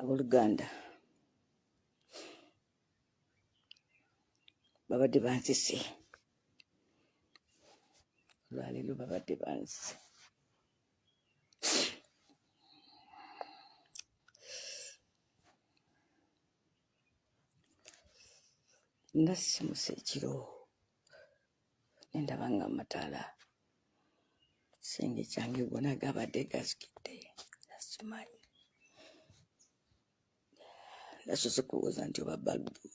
Abooluganda babadde bansise olwaleero, babadde bansise. Nasimuse ekiro nendaba nga amataala kisenge kyange gonna gabadde gazikidde, nasimanyi. Nasoose kulowooza nti oba balubu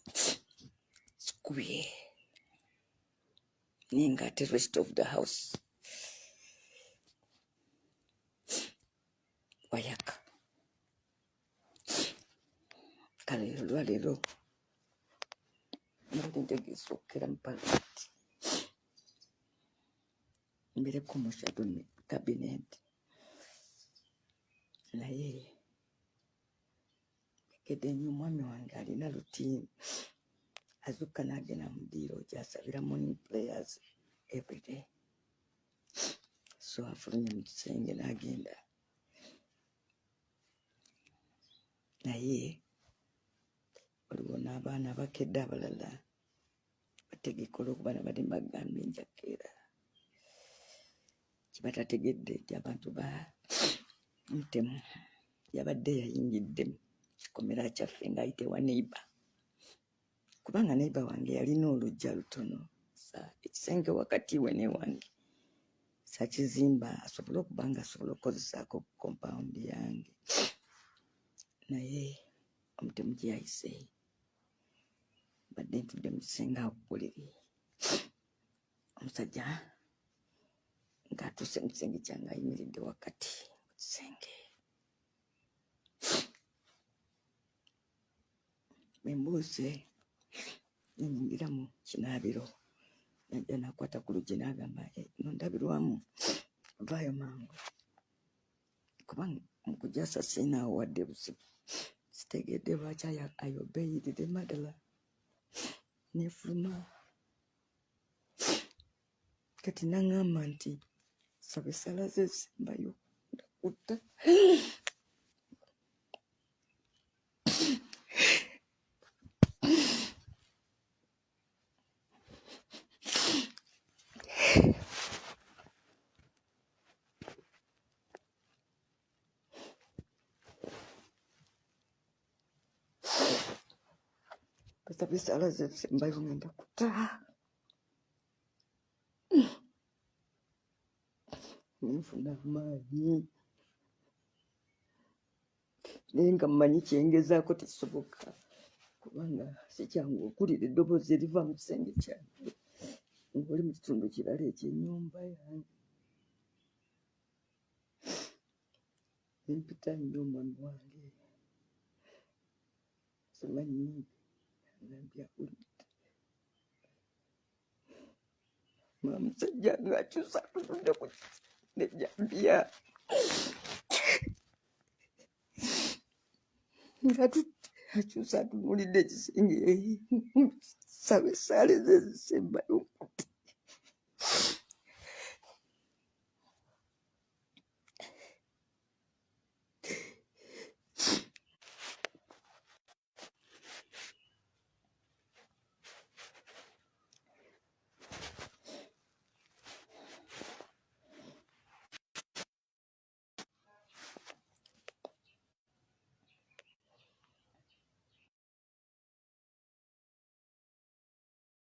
kikubye, naye nga ate rest of the house wayaka. Kale olwaleero mbadde ntegeeza okukkira mu palamenti mbeereko mu shadow ne kabineti, naye ekedde nnyo omwami wange alina lutiini, azukka n'agenda mu ddiiro gy'asabira morning prayers everyday. So afulumye mu kisenge n'agenda, naye waliwo n'abaana abakedde abalala bategeka olw'okuba nabadde mbagambye njakkeera. Kibatategedde nti abantu ba Mutemu yabadde yayingidde mu kikomera kyaffe ng'ayita ewa neighbor, kubanga neighbor wange yalina oluggya lutono, ekisenge wakati we n'ewange sakizimba asobole okuba nga asobola okukozesaako compound yange. Naye Omutemu gye yayise badde ntudde mu kisenge awo ku buliri, omusajja ng'atuuse mu kisenge kyange ayimiridde wakati mu kisenge. Bembuuse nenyingira mu kinaabiro, najja nakwata ku luggi n'agamba, nondabirwamu, vaayo mangu, kubanga mu kujjasa siinaawo wadde buzibu. Sitegedde lwaki ayobeeyirire madala, nefuluma. Kati naŋŋamba nti saba essala ze zisembayo ndakutta. Saba essala ze zisembayo ngenda kutta. Nfuna amaanyi naye nga mmanyi kyengezaako tekisoboka, kubanga si kyangu okuwulira eddoboozi eriva mu kisenge kyange ng'oli mu kitundu kirala eky'ennyumba yange. Empita nnyo omwami wange, simanyi ngambye awulidde. Musajja ng'akyusa atunudde ku nejjambiya akyusa atunulidde ekisenge, saba essaala ze zisembayo.